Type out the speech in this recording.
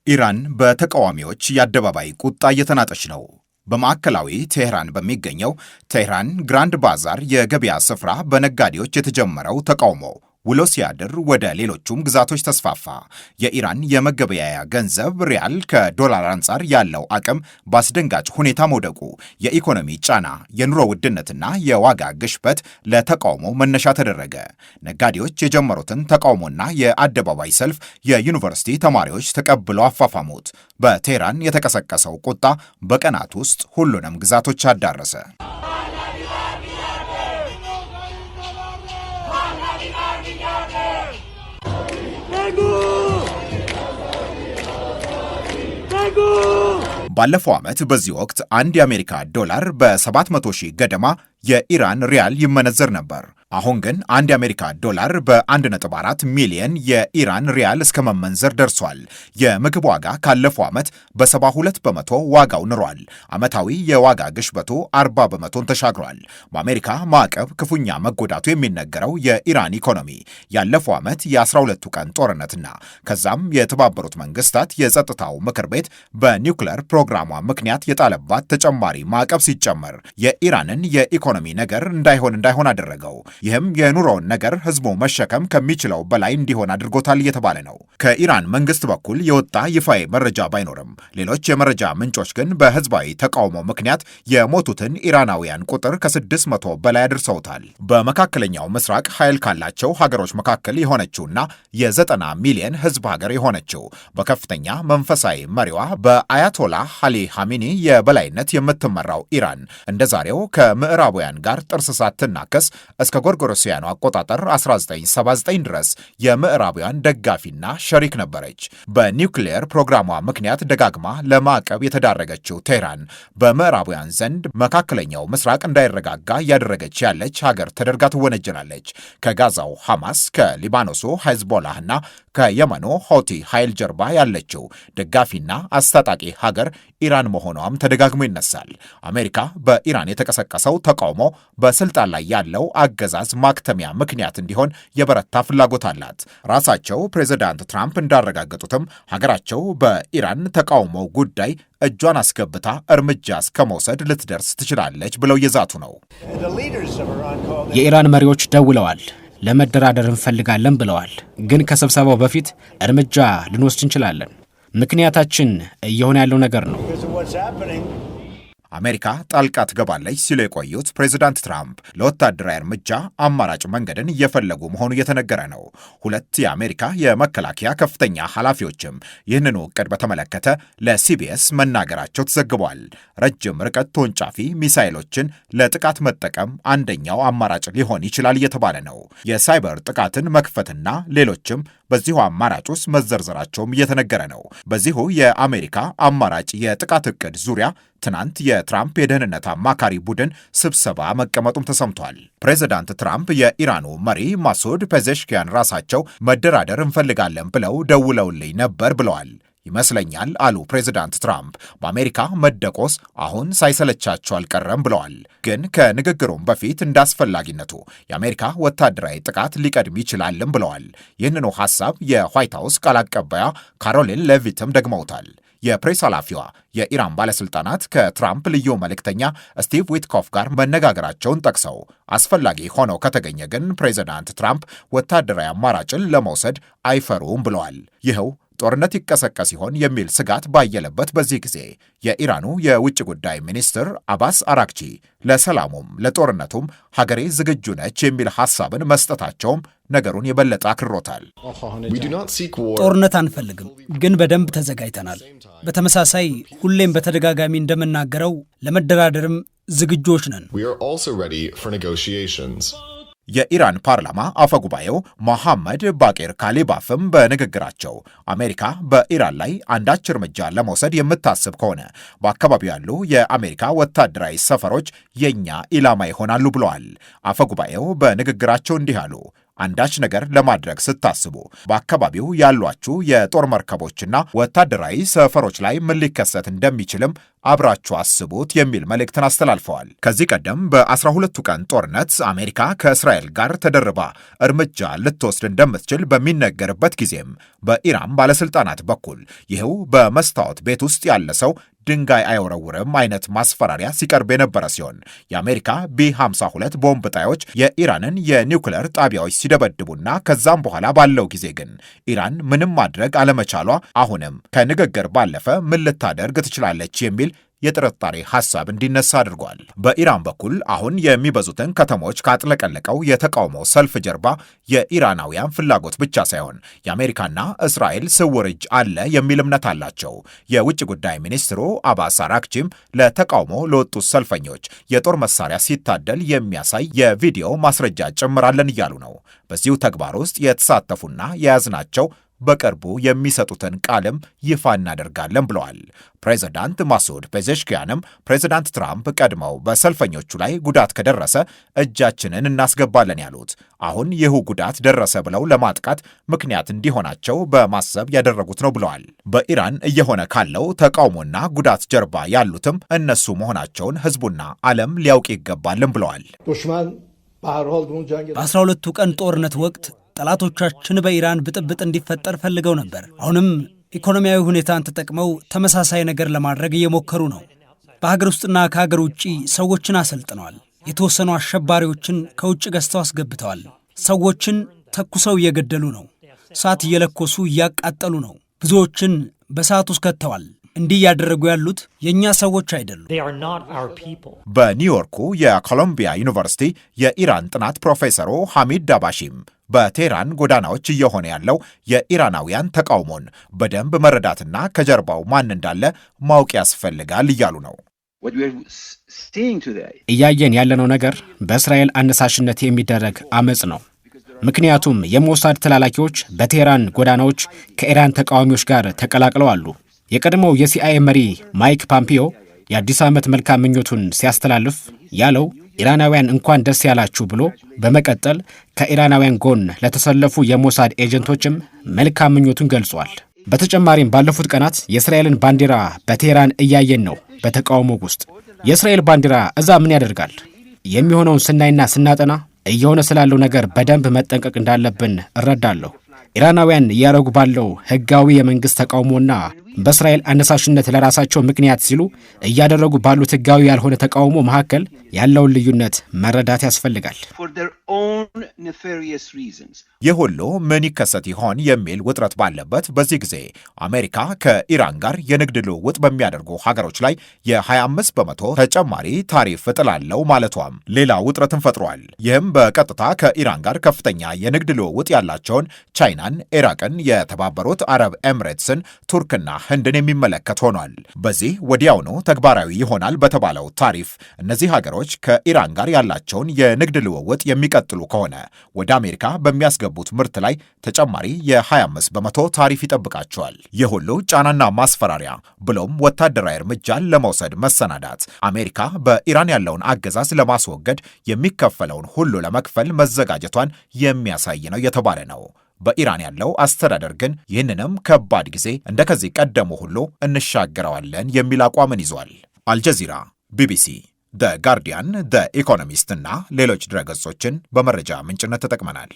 ኢራን በተቃዋሚዎች የአደባባይ ቁጣ እየተናጠች ነው። በማዕከላዊ ቴህራን በሚገኘው ቴህራን ግራንድ ባዛር የገበያ ስፍራ በነጋዴዎች የተጀመረው ተቃውሞ ውሎ ሲያድር ወደ ሌሎቹም ግዛቶች ተስፋፋ። የኢራን የመገበያያ ገንዘብ ሪያል ከዶላር አንጻር ያለው አቅም በአስደንጋጭ ሁኔታ መውደቁ፣ የኢኮኖሚ ጫና፣ የኑሮ ውድነትና የዋጋ ግሽበት ለተቃውሞ መነሻ ተደረገ። ነጋዴዎች የጀመሩትን ተቃውሞና የአደባባይ ሰልፍ የዩኒቨርሲቲ ተማሪዎች ተቀብለው አፋፋሙት። በቴህራን የተቀሰቀሰው ቁጣ በቀናት ውስጥ ሁሉንም ግዛቶች አዳረሰ። ባለፈው ዓመት በዚህ ወቅት አንድ የአሜሪካ ዶላር በ700 ሺህ ገደማ የኢራን ሪያል ይመነዘር ነበር። አሁን ግን አንድ የአሜሪካ ዶላር በ1.4 ሚሊዮን የኢራን ሪያል እስከ መመንዘር ደርሷል። የምግብ ዋጋ ካለፈው ዓመት በ72 በመቶ ዋጋው ንሯል። ዓመታዊ የዋጋ ግሽበቱ 40 በመቶን ተሻግሯል። በአሜሪካ ማዕቀብ ክፉኛ መጎዳቱ የሚነገረው የኢራን ኢኮኖሚ ያለፈው ዓመት የ12ቱ ቀን ጦርነትና ከዛም የተባበሩት መንግስታት የጸጥታው ምክር ቤት በኒውክለር ፕሮግራሟ ምክንያት የጣለባት ተጨማሪ ማዕቀብ ሲጨመር የኢራንን የኢኮኖሚ ነገር እንዳይሆን አደረገው። ይህም የኑሮውን ነገር ህዝቡ መሸከም ከሚችለው በላይ እንዲሆን አድርጎታል እየተባለ ነው። ከኢራን መንግስት በኩል የወጣ ይፋዊ መረጃ ባይኖርም ሌሎች የመረጃ ምንጮች ግን በህዝባዊ ተቃውሞ ምክንያት የሞቱትን ኢራናውያን ቁጥር ከ600 በላይ አድርሰውታል። በመካከለኛው ምስራቅ ኃይል ካላቸው ሀገሮች መካከል የሆነችውና የ90 ሚሊዮን ህዝብ ሀገር የሆነችው በከፍተኛ መንፈሳዊ መሪዋ በአያቶላህ አሊ ሐሚኒ የበላይነት የምትመራው ኢራን እንደዛሬው ከምዕራባውያን ጋር ጥርስ ሳትናከስ እስከ ጎርጎሮሳውያኑ አቆጣጠር 1979 ድረስ የምዕራባውያን ደጋፊና ሸሪክ ነበረች። በኒውክሌር ፕሮግራሟ ምክንያት ደጋግማ ለማዕቀብ የተዳረገችው ቴህራን በምዕራባውያን ዘንድ መካከለኛው ምስራቅ እንዳይረጋጋ እያደረገች ያለች ሀገር ተደርጋ ትወነጀላለች። ከጋዛው ሐማስ፣ ከሊባኖሱ ሄዝቦላህና ከየመኑ ሆቲ ኃይል ጀርባ ያለችው ደጋፊና አስታጣቂ ሀገር ኢራን መሆኗም ተደጋግሞ ይነሳል። አሜሪካ በኢራን የተቀሰቀሰው ተቃውሞ በስልጣን ላይ ያለው አገዛዝ ማክተሚያ ምክንያት እንዲሆን የበረታ ፍላጎት አላት። ራሳቸው ፕሬዚዳንት ትራምፕ እንዳረጋገጡትም ሀገራቸው በኢራን ተቃውሞ ጉዳይ እጇን አስገብታ እርምጃ እስከ መውሰድ ልትደርስ ትችላለች ብለው እየዛቱ ነው። የኢራን መሪዎች ደውለዋል፣ ለመደራደር እንፈልጋለን ብለዋል። ግን ከስብሰባው በፊት እርምጃ ልንወስድ እንችላለን። ምክንያታችን እየሆነ ያለው ነገር ነው። አሜሪካ ጣልቃ ትገባለች ሲሉ የቆዩት ፕሬዚዳንት ትራምፕ ለወታደራዊ እርምጃ አማራጭ መንገድን እየፈለጉ መሆኑ እየተነገረ ነው። ሁለት የአሜሪካ የመከላከያ ከፍተኛ ኃላፊዎችም ይህንኑ ዕቅድ በተመለከተ ለሲቢኤስ መናገራቸው ተዘግቧል። ረጅም ርቀት ተወንጫፊ ሚሳይሎችን ለጥቃት መጠቀም አንደኛው አማራጭ ሊሆን ይችላል እየተባለ ነው። የሳይበር ጥቃትን መክፈትና ሌሎችም በዚሁ አማራጭ ውስጥ መዘርዘራቸውም እየተነገረ ነው። በዚሁ የአሜሪካ አማራጭ የጥቃት ዕቅድ ዙሪያ ትናንት የትራምፕ የደህንነት አማካሪ ቡድን ስብሰባ መቀመጡም ተሰምቷል። ፕሬዚዳንት ትራምፕ የኢራኑ መሪ ማሱድ ፔዜሽኪያን ራሳቸው መደራደር እንፈልጋለን ብለው ደውለውልኝ ነበር ብለዋል። ይመስለኛል አሉ ፕሬዚዳንት ትራምፕ። በአሜሪካ መደቆስ አሁን ሳይሰለቻቸው አልቀረም ብለዋል። ግን ከንግግሩም በፊት እንዳስፈላጊነቱ የአሜሪካ ወታደራዊ ጥቃት ሊቀድም ይችላልም ብለዋል። ይህንኑ ሐሳብ የዋይት ሃውስ ቃል አቀባያ ካሮሊን ሌቪትም ደግመውታል። የፕሬስ ኃላፊዋ የኢራን ባለስልጣናት ከትራምፕ ልዩ መልእክተኛ ስቲቭ ዊትኮፍ ጋር መነጋገራቸውን ጠቅሰው አስፈላጊ ሆነው ከተገኘ ግን ፕሬዚዳንት ትራምፕ ወታደራዊ አማራጭን ለመውሰድ አይፈሩም ብለዋል። ይኸው ጦርነት ይቀሰቀስ ሲሆን የሚል ስጋት ባየለበት በዚህ ጊዜ የኢራኑ የውጭ ጉዳይ ሚኒስትር አባስ አራክቺ ለሰላሙም ለጦርነቱም ሀገሬ ዝግጁ ነች የሚል ሐሳብን መስጠታቸውም ነገሩን የበለጠ አክሮታል። ጦርነት አንፈልግም፣ ግን በደንብ ተዘጋጅተናል። በተመሳሳይ ሁሌም በተደጋጋሚ እንደምናገረው ለመደራደርም ዝግጆች ነን። የኢራን ፓርላማ አፈጉባኤው ሞሐመድ ባቄር ካሊባፍም በንግግራቸው አሜሪካ በኢራን ላይ አንዳች እርምጃ ለመውሰድ የምታስብ ከሆነ በአካባቢው ያሉ የአሜሪካ ወታደራዊ ሰፈሮች የኛ ኢላማ ይሆናሉ ብለዋል። አፈጉባኤው በንግግራቸው እንዲህ አሉ። አንዳች ነገር ለማድረግ ስታስቡ በአካባቢው ያሏችሁ የጦር መርከቦችና ወታደራዊ ሰፈሮች ላይ ምን ሊከሰት እንደሚችልም አብራችሁ አስቡት የሚል መልእክትን አስተላልፈዋል። ከዚህ ቀደም በ12ቱ ቀን ጦርነት አሜሪካ ከእስራኤል ጋር ተደርባ እርምጃ ልትወስድ እንደምትችል በሚነገርበት ጊዜም በኢራን ባለስልጣናት በኩል ይኸው በመስታወት ቤት ውስጥ ያለ ሰው ድንጋይ አይወረውርም አይነት ማስፈራሪያ ሲቀርብ የነበረ ሲሆን የአሜሪካ ቢ52 ቦምብ ጣዮች የኢራንን የኒውክለር ጣቢያዎች ሲደበድቡና ከዛም በኋላ ባለው ጊዜ ግን ኢራን ምንም ማድረግ አለመቻሏ አሁንም ከንግግር ባለፈ ምን ልታደርግ ትችላለች የሚል የጥርጣሬ ሐሳብ እንዲነሳ አድርጓል። በኢራን በኩል አሁን የሚበዙትን ከተሞች ካጥለቀለቀው የተቃውሞ ሰልፍ ጀርባ የኢራናውያን ፍላጎት ብቻ ሳይሆን የአሜሪካና እስራኤል ስውር እጅ አለ የሚል እምነት አላቸው። የውጭ ጉዳይ ሚኒስትሩ አባስ አራግቺም ለተቃውሞ ለወጡት ሰልፈኞች የጦር መሳሪያ ሲታደል የሚያሳይ የቪዲዮ ማስረጃ ጭምራለን እያሉ ነው። በዚሁ ተግባር ውስጥ የተሳተፉና የያዝናቸው በቅርቡ የሚሰጡትን ቃልም ይፋ እናደርጋለን ብለዋል። ፕሬዚዳንት ማሱድ ፔዜሽኪያንም ፕሬዚዳንት ትራምፕ ቀድመው በሰልፈኞቹ ላይ ጉዳት ከደረሰ እጃችንን እናስገባለን ያሉት አሁን ይህ ጉዳት ደረሰ ብለው ለማጥቃት ምክንያት እንዲሆናቸው በማሰብ ያደረጉት ነው ብለዋል። በኢራን እየሆነ ካለው ተቃውሞና ጉዳት ጀርባ ያሉትም እነሱ መሆናቸውን ሕዝቡና ዓለም ሊያውቅ ይገባልን ብለዋል። በ12ቱ ቀን ጦርነት ወቅት ጠላቶቻችን በኢራን ብጥብጥ እንዲፈጠር ፈልገው ነበር። አሁንም ኢኮኖሚያዊ ሁኔታን ተጠቅመው ተመሳሳይ ነገር ለማድረግ እየሞከሩ ነው። በሀገር ውስጥና ከሀገር ውጭ ሰዎችን አሰልጥነዋል። የተወሰኑ አሸባሪዎችን ከውጭ ገዝተው አስገብተዋል። ሰዎችን ተኩሰው እየገደሉ ነው። እሳት እየለኮሱ እያቃጠሉ ነው። ብዙዎችን በእሳት ውስጥ ከተዋል። እንዲህ ያደረጉ ያሉት የእኛ ሰዎች አይደሉም። በኒውዮርኩ የኮሎምቢያ ዩኒቨርሲቲ የኢራን ጥናት ፕሮፌሰሩ ሐሚድ ዳባሺም በቴህራን ጎዳናዎች እየሆነ ያለው የኢራናውያን ተቃውሞን በደንብ መረዳትና ከጀርባው ማን እንዳለ ማወቅ ያስፈልጋል እያሉ ነው። እያየን ያለነው ነገር በእስራኤል አነሳሽነት የሚደረግ አመጽ ነው። ምክንያቱም የሞሳድ ተላላኪዎች በቴህራን ጎዳናዎች ከኢራን ተቃዋሚዎች ጋር ተቀላቅለው አሉ። የቀድሞው የሲአይኤ መሪ ማይክ ፖምፒዮ የአዲስ ዓመት መልካም ምኞቱን ሲያስተላልፍ ያለው ኢራናውያን እንኳን ደስ ያላችሁ ብሎ በመቀጠል ከኢራናውያን ጎን ለተሰለፉ የሞሳድ ኤጀንቶችም መልካም ምኞቱን ገልጿል። በተጨማሪም ባለፉት ቀናት የእስራኤልን ባንዲራ በቴህራን እያየን ነው። በተቃውሞ ውስጥ የእስራኤል ባንዲራ እዛ ምን ያደርጋል? የሚሆነውን ስናይና ስናጠና እየሆነ ስላለው ነገር በደንብ መጠንቀቅ እንዳለብን እረዳለሁ። ኢራናውያን እያደረጉ ባለው ሕጋዊ የመንግሥት ተቃውሞና በእስራኤል አነሳሽነት ለራሳቸው ምክንያት ሲሉ እያደረጉ ባሉት ሕጋዊ ያልሆነ ተቃውሞ መካከል ያለውን ልዩነት መረዳት ያስፈልጋል። ይህ ሁሉ ምን ይከሰት ይሆን የሚል ውጥረት ባለበት በዚህ ጊዜ አሜሪካ ከኢራን ጋር የንግድ ልውውጥ በሚያደርጉ ሀገሮች ላይ የ25 በመቶ ተጨማሪ ታሪፍ እጥላለሁ ማለቷም ሌላ ውጥረትን ፈጥሯል። ይህም በቀጥታ ከኢራን ጋር ከፍተኛ የንግድ ልውውጥ ያላቸውን ቻይናን፣ ኢራቅን፣ የተባበሩት አረብ ኤምሬትስን፣ ቱርክና ህንድን የሚመለከት ሆኗል። በዚህ ወዲያውኑ ተግባራዊ ይሆናል በተባለው ታሪፍ እነዚህ ሀገሮች ከኢራን ጋር ያላቸውን የንግድ ልውውጥ የሚቀጥሉ ከሆነ ወደ አሜሪካ በሚያስገቡት ምርት ላይ ተጨማሪ የ25 በመቶ ታሪፍ ይጠብቃቸዋል። ይህ ሁሉ ጫናና ማስፈራሪያ ብሎም ወታደራዊ እርምጃን ለመውሰድ መሰናዳት አሜሪካ በኢራን ያለውን አገዛዝ ለማስወገድ የሚከፈለውን ሁሉ ለመክፈል መዘጋጀቷን የሚያሳይ ነው የተባለ ነው። በኢራን ያለው አስተዳደር ግን ይህንንም ከባድ ጊዜ እንደከዚህ ቀደሙ ሁሉ እንሻገረዋለን የሚል አቋምን ይዟል። አልጀዚራ፣ ቢቢሲ፣ ደ ጋርዲያን፣ ደ ኢኮኖሚስት እና ሌሎች ድረገጾችን በመረጃ ምንጭነት ተጠቅመናል።